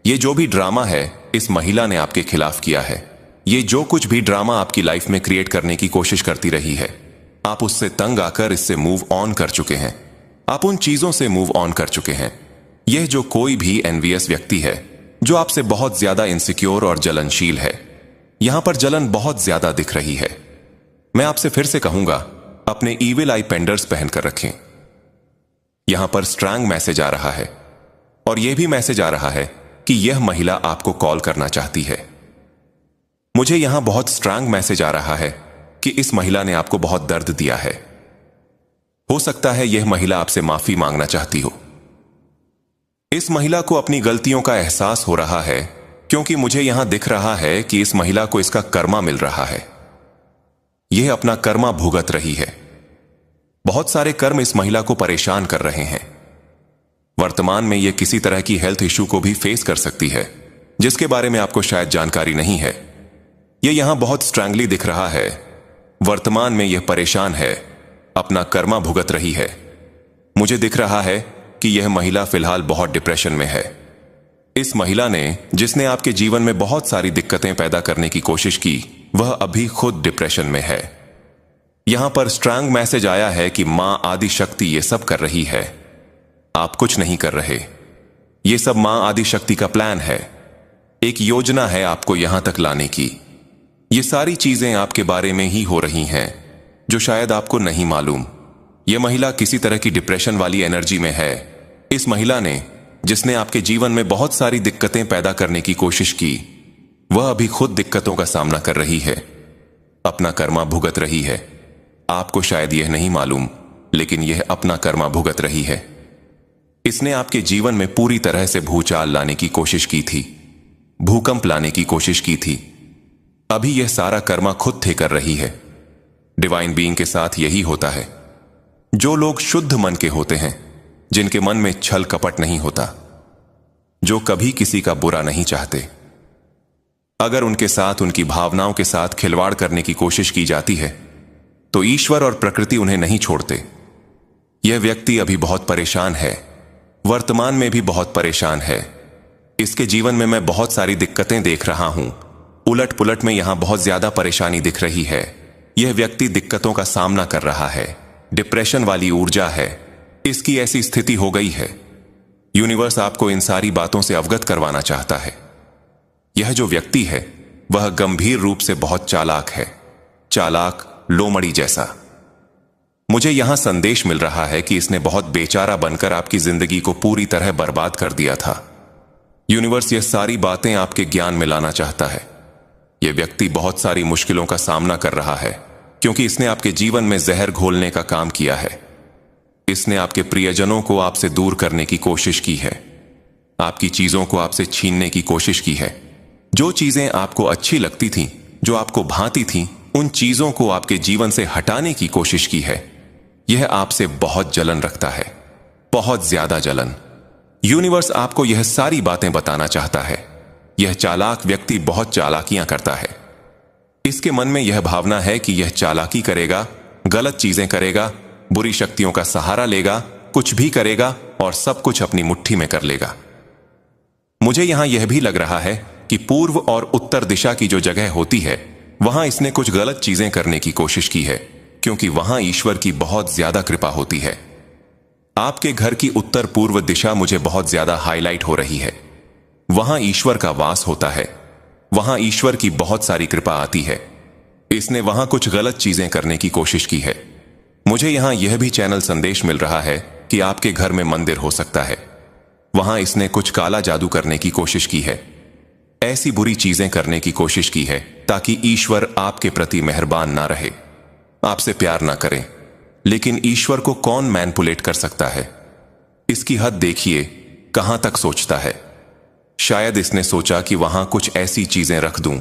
ये जो भी ड्रामा है इस महिला ने आपके खिलाफ किया है, ये जो कुछ भी ड्रामा आपकी लाइफ में क्रिएट करने की कोशिश करती रही है, आप उससे तंग आकर इससे मूव ऑन कर चुके हैं। आप उन चीजों से मूव ऑन कर चुके हैं। यह जो कोई भी एनवियस व्यक्ति है जो आपसे बहुत ज्यादा इनसिक्योर और जलनशील है, यहां पर जलन बहुत ज्यादा दिख रही है। मैं आपसे फिर से कहूंगा, अपने ईविल आई पेंडर्स पहनकर रखें। यहां पर स्ट्रांग मैसेज आ रहा है और यह भी मैसेज आ रहा है कि यह महिला आपको कॉल करना चाहती है। मुझे यहां बहुत स्ट्रांग मैसेज आ रहा है कि इस महिला ने आपको बहुत दर्द दिया है। हो सकता है यह महिला आपसे माफी मांगना चाहती हो। इस महिला को अपनी गलतियों का एहसास हो रहा है, क्योंकि मुझे यहां दिख रहा है कि इस महिला को इसका कर्मा मिल रहा है। यह अपना कर्मा भुगत रही है। बहुत सारे कर्म इस महिला को परेशान कर रहे हैं। वर्तमान में यह किसी तरह की हेल्थ इश्यू को भी फेस कर सकती है, जिसके बारे में आपको शायद जानकारी नहीं है। यह यहां बहुत स्ट्रांगली दिख रहा है। वर्तमान में यह परेशान है, अपना कर्मा भुगत रही है। मुझे दिख रहा है कि यह महिला फिलहाल बहुत डिप्रेशन में है। इस महिला ने, जिसने आपके जीवन में बहुत सारी दिक्कतें पैदा करने की कोशिश की, वह अभी खुद डिप्रेशन में है। यहां पर स्ट्रांग मैसेज आया है कि मां आदि शक्ति ये सब कर रही है, आप कुछ नहीं कर रहे। ये सब मां आदि शक्ति का प्लान है, एक योजना है आपको यहां तक लाने की। ये सारी चीजें आपके बारे में ही हो रही हैं, जो शायद आपको नहीं मालूम। यह महिला किसी तरह की डिप्रेशन वाली एनर्जी में है। इस महिला ने, जिसने आपके जीवन में बहुत सारी दिक्कतें पैदा करने की कोशिश की, वह अभी खुद दिक्कतों का सामना कर रही है, अपना कर्मा भुगत रही है। आपको शायद यह नहीं मालूम, लेकिन यह अपना कर्मा भुगत रही है। इसने आपके जीवन में पूरी तरह से भूचाल लाने की कोशिश की थी, भूकंप लाने की कोशिश की थी। अभी यह सारा कर्मा खुद थे कर रही है। डिवाइन बीइंग के साथ यही होता है। जो लोग शुद्ध मन के होते हैं, जिनके मन में छल कपट नहीं होता, जो कभी किसी का बुरा नहीं चाहते, अगर उनके साथ, उनकी भावनाओं के साथ खिलवाड़ करने की कोशिश की जाती है, तो ईश्वर और प्रकृति उन्हें नहीं छोड़ते। यह व्यक्ति अभी बहुत परेशान है, वर्तमान में भी बहुत परेशान है। इसके जीवन में मैं बहुत सारी दिक्कतें देख रहा हूं। उलट पुलट में यहां बहुत ज्यादा परेशानी दिख रही है। यह व्यक्ति दिक्कतों का सामना कर रहा है, डिप्रेशन वाली ऊर्जा है, इसकी ऐसी स्थिति हो गई है। यूनिवर्स आपको इन सारी बातों से अवगत करवाना चाहता है। यह जो व्यक्ति है, वह गंभीर रूप से बहुत चालाक है, चालाक लोमड़ी जैसा। मुझे यहां संदेश मिल रहा है कि इसने बहुत बेचारा बनकर आपकी जिंदगी को पूरी तरह बर्बाद कर दिया था। यूनिवर्स यह सारी बातें आपके ज्ञान में लाना चाहता है। यह व्यक्ति बहुत सारी मुश्किलों का सामना कर रहा है, क्योंकि इसने आपके जीवन में जहर घोलने का काम किया है। इसने आपके प्रियजनों को आपसे दूर करने की कोशिश की है, आपकी चीजों को आपसे छीनने की कोशिश की है। जो चीजें आपको अच्छी लगती थीं, जो आपको भाती थीं, उन चीजों को आपके जीवन से हटाने की कोशिश की है। यह आपसे बहुत जलन रखता है, बहुत ज्यादा जलन। यूनिवर्स आपको यह सारी बातें बताना चाहता है। यह चालाक व्यक्ति बहुत चालाकियां करता है। इसके मन में यह भावना है कि यह चालाकी करेगा, गलत चीजें करेगा, बुरी शक्तियों का सहारा लेगा, कुछ भी करेगा और सब कुछ अपनी मुट्ठी में कर लेगा। मुझे यहां यह भी लग रहा है कि पूर्व और उत्तर दिशा की जो जगह होती है, वहां इसने कुछ गलत चीजें करने की कोशिश की है, क्योंकि वहां ईश्वर की बहुत ज्यादा कृपा होती है। आपके घर की उत्तर पूर्व दिशा मुझे बहुत ज्यादा हाईलाइट हो रही है। वहां ईश्वर का वास होता है, वहां ईश्वर की बहुत सारी कृपा आती है। इसने वहां कुछ गलत चीजें करने की कोशिश की है। मुझे यहां यह भी चैनल संदेश मिल रहा है कि आपके घर में मंदिर हो सकता है। वहां इसने कुछ काला जादू करने की कोशिश की है, ऐसी बुरी चीजें करने की कोशिश की है ताकि ईश्वर आपके प्रति मेहरबान ना रहे, आपसे प्यार ना करें। लेकिन ईश्वर को कौन मैनिपुलेट कर सकता है? इसकी हद देखिए, कहां तक सोचता है। शायद इसने सोचा कि वहां कुछ ऐसी चीजें रख दूं,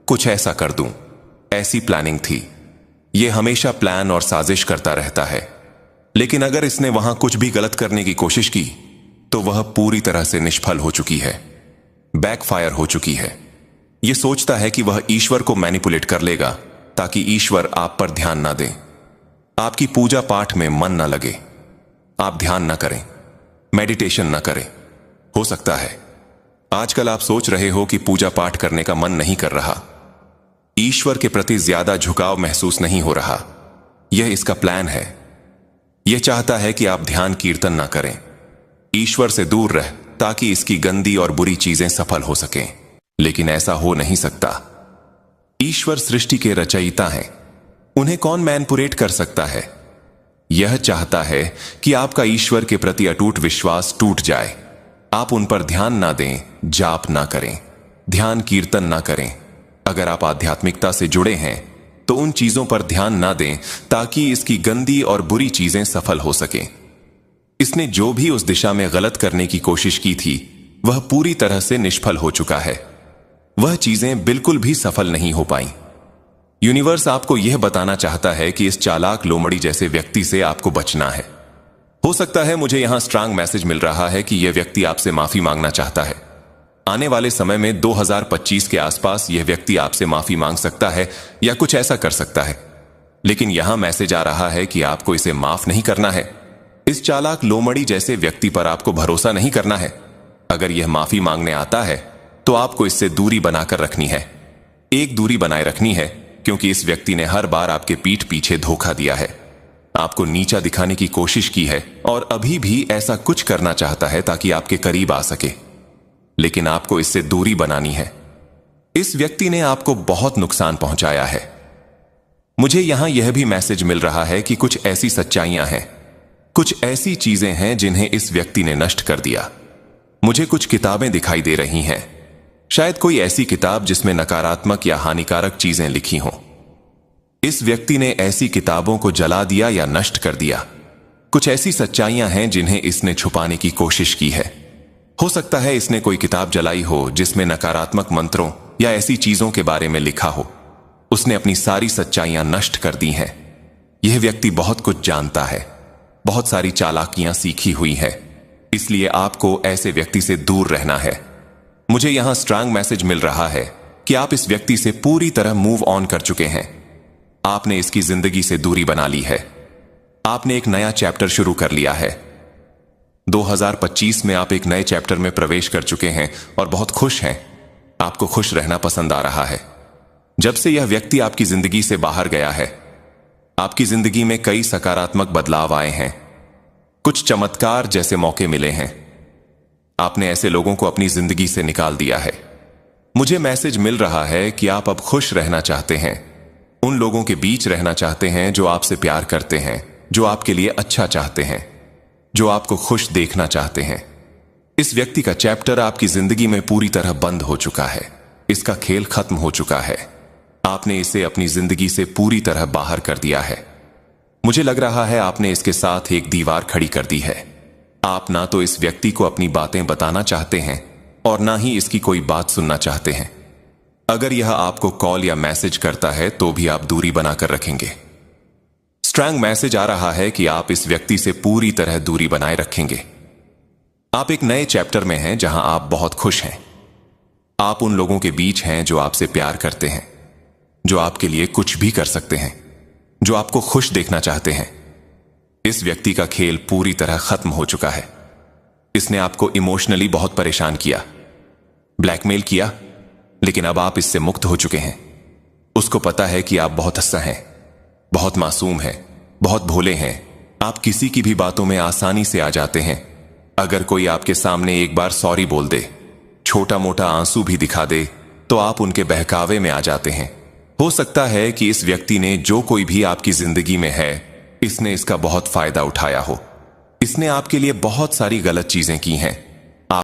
कुछ ऐसा कर दूं। ऐसी प्लानिंग थी। यह हमेशा प्लान और साजिश करता रहता है। लेकिन अगर इसने वहां कुछ भी गलत करने की कोशिश की, तो वह पूरी तरह से निष्फल हो चुकी है, बैकफायर हो चुकी है। यह सोचता है कि वह ईश्वर को मैनिपुलेट कर लेगा ताकि ईश्वर आप पर ध्यान ना दें, आपकी पूजा पाठ में मन ना लगे, आप ध्यान ना करें, मेडिटेशन ना करें। हो सकता है आजकल आप सोच रहे हो कि पूजा पाठ करने का मन नहीं कर रहा, ईश्वर के प्रति ज्यादा झुकाव महसूस नहीं हो रहा। यह इसका प्लान है। यह चाहता है कि आप ध्यान कीर्तन ना करें, ईश्वर से दूर रह, ताकि इसकी गंदी और बुरी चीजें सफल हो सकें। लेकिन ऐसा हो नहीं सकता। ईश्वर सृष्टि के रचयिता हैं, उन्हें कौन मैनिपुलेट कर सकता है? यह चाहता है कि आपका ईश्वर के प्रति अटूट विश्वास टूट जाए, आप उन पर ध्यान ना दें, जाप ना करें, ध्यान कीर्तन ना करें। अगर आप आध्यात्मिकता से जुड़े हैं तो उन चीजों पर ध्यान ना दें ताकि इसकी गंदी और बुरी चीजें सफल हो सकें। इसने जो भी उस दिशा में गलत करने की कोशिश की थी, वह पूरी तरह से निष्फल हो चुका है। वह चीजें बिल्कुल भी सफल नहीं हो पाई। यूनिवर्स आपको यह बताना चाहता है कि इस चालाक लोमड़ी जैसे व्यक्ति से आपको बचना है। हो सकता है मुझे यहां स्ट्रांग मैसेज मिल रहा है कि यह व्यक्ति आपसे माफी मांगना चाहता है। आने वाले समय में 2025 के आसपास यह व्यक्ति आपसे माफी मांग सकता है या कुछ ऐसा कर सकता है, लेकिन यहां मैसेज आ रहा है कि आपको इसे माफ नहीं करना है। इस चालाक लोमड़ी जैसे व्यक्ति पर आपको भरोसा नहीं करना है। अगर यह माफी मांगने आता है तो आपको इससे दूरी बनाकर रखनी है। एक दूरी बनाए रखनी है, क्योंकि इस व्यक्ति ने हर बार आपके पीठ पीछे धोखा दिया है, आपको नीचा दिखाने की कोशिश की है और अभी भी ऐसा कुछ करना चाहता है ताकि आपके करीब आ सके, लेकिन आपको इससे दूरी बनानी है। इस व्यक्ति ने आपको बहुत नुकसान पहुंचाया है। मुझे यहां यह भी मैसेज मिल रहा है कि कुछ ऐसी सच्चाइयां हैं, कुछ ऐसी चीजें हैं जिन्हें इस व्यक्ति ने नष्ट कर दिया। मुझे कुछ किताबें दिखाई दे रही हैं, शायद कोई ऐसी किताब जिसमें नकारात्मक या हानिकारक चीजें लिखी हों। इस व्यक्ति ने ऐसी किताबों को जला दिया या नष्ट कर दिया। कुछ ऐसी सच्चाइयां हैं जिन्हें इसने छुपाने की कोशिश की है। हो सकता है इसने कोई किताब जलाई हो जिसमें नकारात्मक मंत्रों या ऐसी चीजों के बारे में लिखा हो। उसने अपनी सारी सच्चाइयां नष्ट कर दी हैं। यह व्यक्ति बहुत कुछ जानता है, बहुत सारी चालाकियां सीखी हुई है, इसलिए आपको ऐसे व्यक्ति से दूर रहना है। मुझे यहां स्ट्रांग मैसेज मिल रहा है कि आप इस व्यक्ति से पूरी तरह मूव ऑन कर चुके हैं। आपने इसकी जिंदगी से दूरी बना ली है। आपने एक नया चैप्टर शुरू कर लिया है। 2025 में आप एक नए चैप्टर में प्रवेश कर चुके हैं और बहुत खुश हैं। आपको खुश रहना पसंद आ रहा है। जब से यह व्यक्ति आपकी जिंदगी से बाहर गया है, आपकी जिंदगी में कई सकारात्मक बदलाव आए हैं। कुछ चमत्कार जैसे मौके मिले हैं। आपने ऐसे लोगों को अपनी जिंदगी से निकाल दिया है। मुझे मैसेज मिल रहा है कि आप अब खुश रहना चाहते हैं, उन लोगों के बीच रहना चाहते हैं जो आपसे प्यार करते हैं, जो आपके लिए अच्छा चाहते हैं, जो आपको खुश देखना चाहते हैं। इस व्यक्ति का चैप्टर आपकी जिंदगी में पूरी तरह बंद हो चुका है। इसका खेल खत्म हो चुका है। आपने इसे अपनी जिंदगी से पूरी तरह बाहर कर दिया है। मुझे लग रहा है आपने इसके साथ एक दीवार खड़ी कर दी है। आप ना तो इस व्यक्ति को अपनी बातें बताना चाहते हैं और ना ही इसकी कोई बात सुनना चाहते हैं। अगर यह आपको कॉल या मैसेज करता है तो भी आप दूरी बनाकर रखेंगे। स्ट्रांग मैसेज आ रहा है कि आप इस व्यक्ति से पूरी तरह दूरी बनाए रखेंगे। आप एक नए चैप्टर में हैं जहां आप बहुत खुश हैं। आप उन लोगों के बीच हैं जो आपसे प्यार करते हैं, जो आपके लिए कुछ भी कर सकते हैं, जो आपको खुश देखना चाहते हैं। इस व्यक्ति का खेल पूरी तरह खत्म हो चुका है। इसने आपको इमोशनली बहुत परेशान किया, ब्लैकमेल किया, लेकिन अब आप इससे मुक्त हो चुके हैं। उसको पता है कि आप बहुत अच्छा हैं, बहुत मासूम हैं, बहुत भोले हैं। आप किसी की भी बातों में आसानी से आ जाते हैं। अगर कोई आपके सामने एक बार सॉरी बोल दे, छोटा मोटा आंसू भी दिखा दे, तो आप उनके बहकावे में आ जाते हैं। हो सकता है कि इस व्यक्ति ने जो कोई भी आपकी जिंदगी में है, इसने इसका बहुत फायदा उठाया हो। इसने आपके लिए बहुत सारी गलत चीजें की हैं।